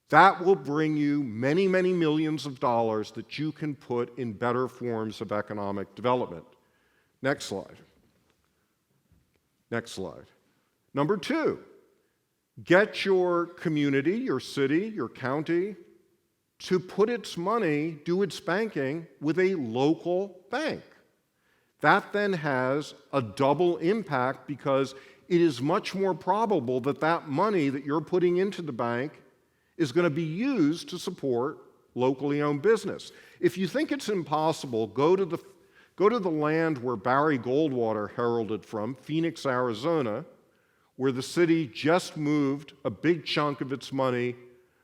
That will bring you many, many millions of dollars that you can put in better forms of economic development. Next slide. Next slide. Number two, get your community, your city, your county to put its money, do its banking with a local bank. That then has a double impact because it is much more probable that that money that you're putting into the bank is going to be used to support locally owned business. If you think it's impossible, go to the land where Barry Goldwater heralded from, Phoenix, Arizona, where the city just moved a big chunk of its money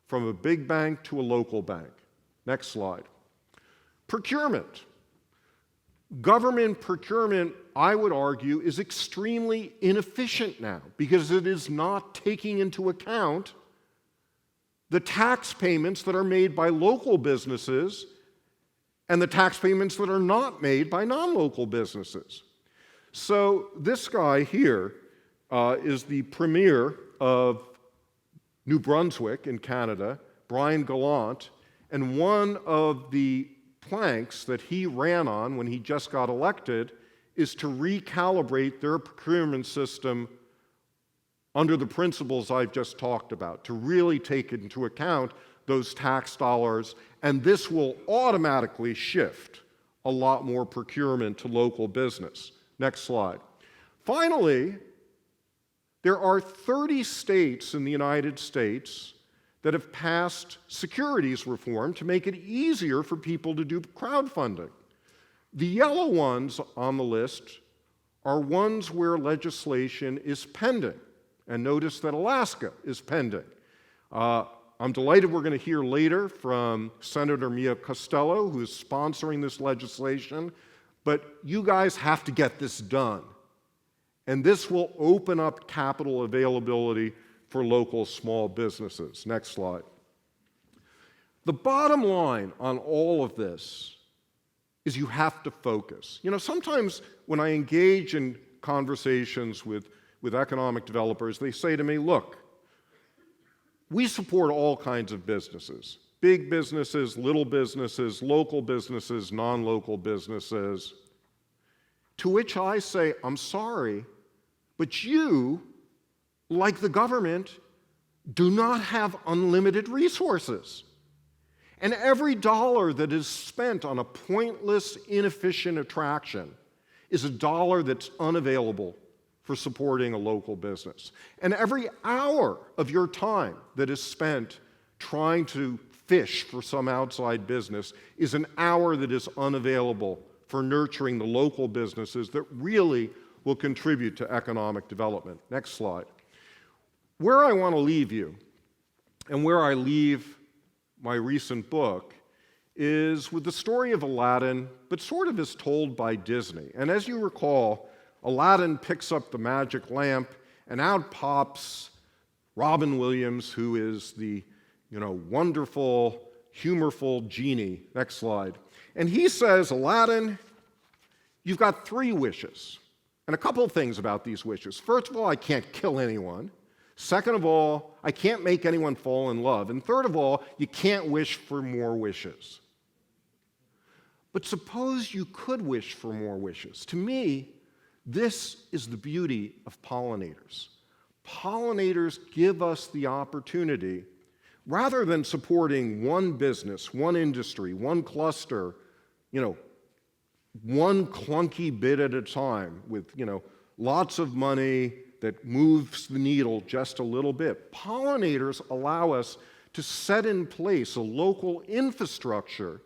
from a big bank to a local bank. Next slide. Procurement. Government procurement, I would argue, is extremely inefficient now because it is not taking into account the tax payments that are made by local businesses and the tax payments that are not made by non-local businesses. So this guy here is the premier of New Brunswick in Canada, Brian Gallant, and one of the planks that he ran on when he just got elected is to recalibrate their procurement system under the principles I've just talked about, to really take into account those tax dollars, and this will automatically shift a lot more procurement to local business. Next slide. Finally, there are 30 states in the United States that have passed securities reform to make it easier for people to do crowdfunding. The yellow ones on the list are ones where legislation is pending. And notice that Alaska is pending. I'm delighted we're going to hear later from Senator Mia Costello, who is sponsoring this legislation, but you guys have to get this done. And this will open up capital availability for local small businesses. Next slide. The bottom line on all of this is you have to focus. You know, sometimes when I engage in conversations with economic developers, they say to me, look, we support all kinds of businesses, big businesses, little businesses, local businesses, non-local businesses. To which I say, I'm sorry, but you, like the government, do not have unlimited resources. And every dollar that is spent on a pointless, inefficient attraction is a dollar that's unavailable for supporting a local business. And every hour of your time that is spent trying to fish for some outside business is an hour that is unavailable for nurturing the local businesses that really will contribute to economic development. Next slide. Where I want to leave you, and where I leave my recent book, is with the story of Aladdin, but sort of as told by Disney. And as you recall, Aladdin picks up the magic lamp, and out pops Robin Williams, who is the, wonderful, humorful genie. Next slide. And he says, Aladdin, you've got 3 wishes. And a couple of things about these wishes. First of all, I can't kill anyone. Second of all, I can't make anyone fall in love. And third of all, you can't wish for more wishes. But suppose you could wish for more wishes. To me, this is the beauty of pollinators. Pollinators give us the opportunity, rather than supporting one business, one industry, one cluster, one clunky bit at a time with, lots of money that moves the needle just a little bit. Pollinators allow us to set in place a local infrastructure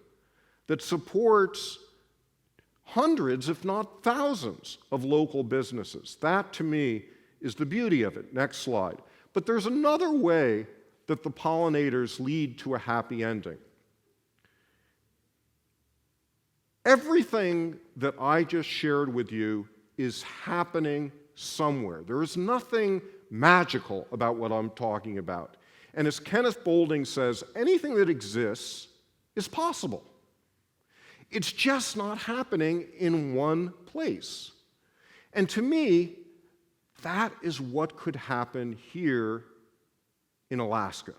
that supports hundreds, if not thousands, of local businesses. That, to me, is the beauty of it. Next slide. But there's another way that the pollinators lead to a happy ending. Everything that I just shared with you is happening somewhere. There is nothing magical about what I'm talking about. And as Kenneth Boulding says, anything that exists is possible. It's just not happening in one place. And to me, that is what could happen here in Alaska.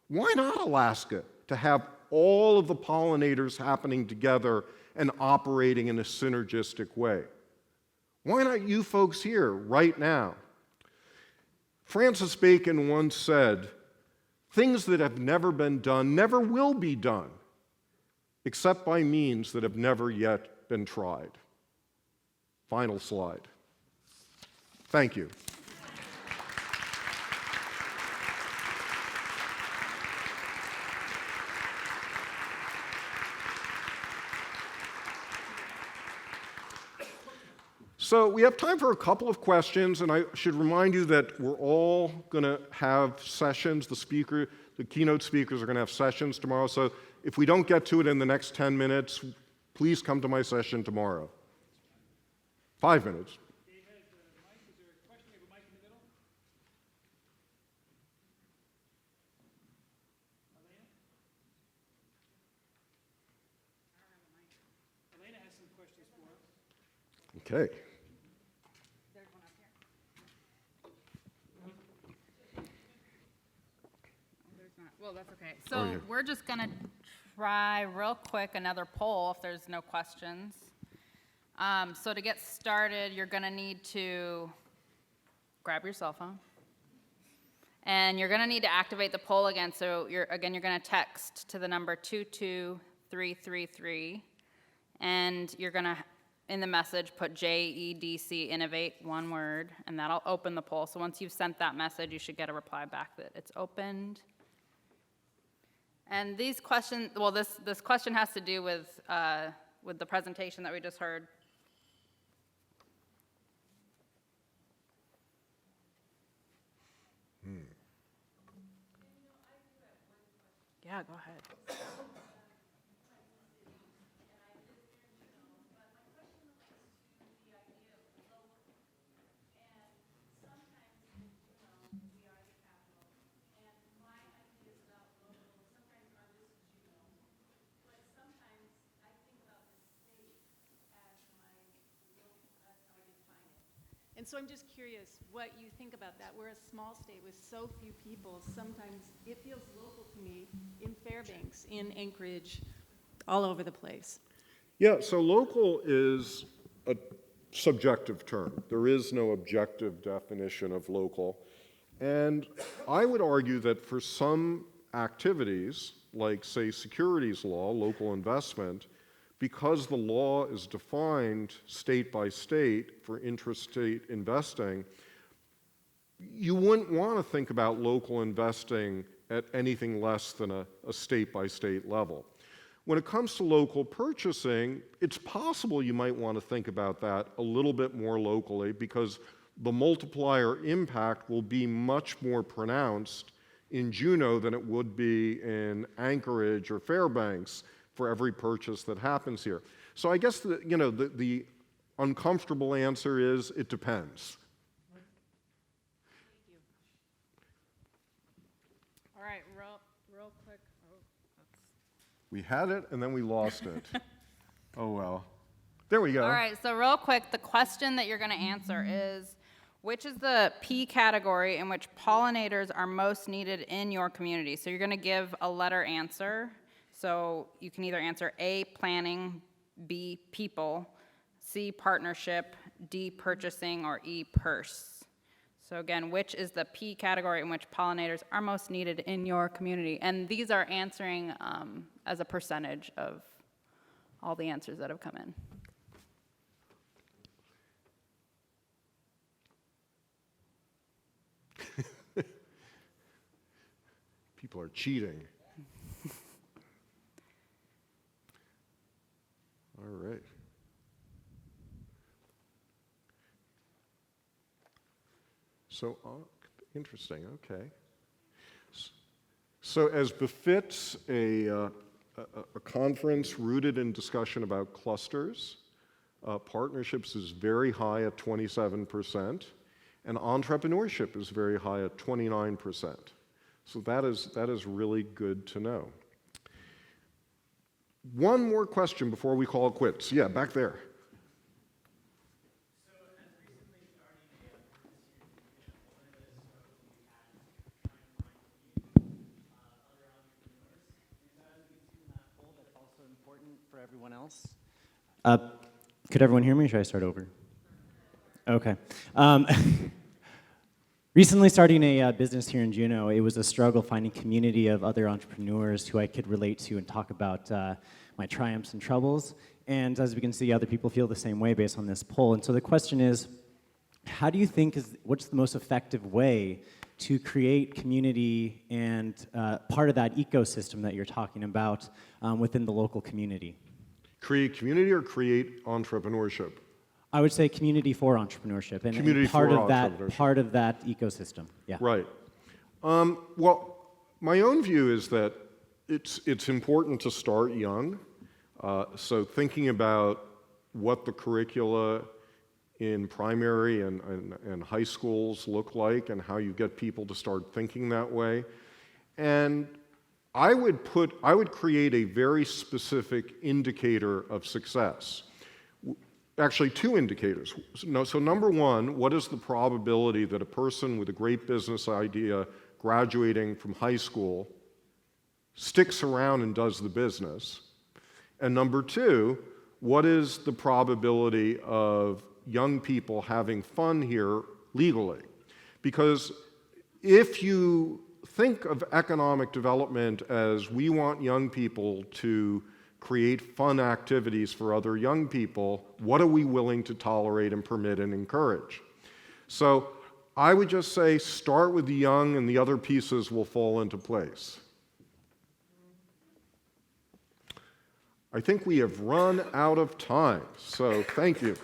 Why not Alaska, to have all of the pollinators happening together and operating in a synergistic way? Why not you folks here right now? Francis Bacon once said, "Things that have never been done never will be done, except by means that have never yet been tried." Final slide. Thank you. So we have time for a couple of questions, and I should remind you that we're all going to have sessions. The keynote speakers are going to have sessions tomorrow. So if we don't get to it in the next 10 minutes, please come to my session tomorrow. 5 minutes. Dave has the mic. Is there a question? We have a mic in the middle. Elena has some questions for us. Okay. There's one up here. There's not. Well, that's okay. So yeah. we're just going to try real quick another poll if there's no questions. So to get started, you're going to need to grab your cell phone. And you're going to need to activate the poll again. So you're going to text to the number 22333. And you're going to, in the message, put JEDC Innovate, one word, and that'll open the poll. So once you've sent that message, you should get a reply back that it's opened. And these questions, well, this question has to do with the presentation that we just heard. Yeah, go ahead. And so I'm just curious what you think about that. We're a small state with so few people. Sometimes it feels local to me in Fairbanks, in Anchorage, all over the place. Yeah, so local is a subjective term. There is no objective definition of local. And I would argue that for some activities, like, say, securities law, local investment, because the law is defined state by state for intrastate investing, you wouldn't want to think about local investing at anything less than a state-by-state level. When it comes to local purchasing, it's possible you might want to think about that a little bit more locally, because the multiplier impact will be much more pronounced in Juneau than it would be in Anchorage or Fairbanks for every purchase that happens here. So I guess the uncomfortable answer is it depends. Thank you. All right, real quick. Oh, We had it and then we lost it. Oh well. There we go. all right, so real quick, the question that you're going to answer is, which is the P category in which pollinators are most needed in your community? So you're going to give a letter answer. So you can either answer A, planning, B, people, C, partnership, D, purchasing, or E, purse. So again, which is the P category in which pollinators are most needed in your community? And these are answering as a percentage of all the answers that have come in. People are cheating. All right. So, interesting, okay. So as befits a conference rooted in discussion about clusters, partnerships is very high at 27%, and entrepreneurship is very high at 29%. So that is really good to know. One more question before we call it quits. Yeah, back there. For everyone else. Could everyone hear me, or should I start over? Okay. Recently starting a business here in Juneau, it was a struggle finding community of other entrepreneurs who I could relate to and talk about my triumphs and troubles. And as we can see, other people feel the same way based on this poll. And so the question is, how do you think what's the most effective way to create community and part of that ecosystem that you're talking about within the local community? Create community or create entrepreneurship? I would say community for entrepreneurship and Community part for of that entrepreneurship. part of that ecosystem. Yeah. Right. Well, my own view is that it's important to start young. So thinking about what the curricula in primary and high schools look like and how you get people to start thinking that way. And I would create a very specific indicator of success. Actually, two indicators. So number one, what is the probability that a person with a great business idea graduating from high school sticks around and does the business? And number two, what is the probability of young people having fun here legally? Because if you think of economic development as we want young people to create fun activities for other young people, what are we willing to tolerate and permit and encourage? So I would just say start with the young and the other pieces will fall into place. I think we have run out of time, so thank you.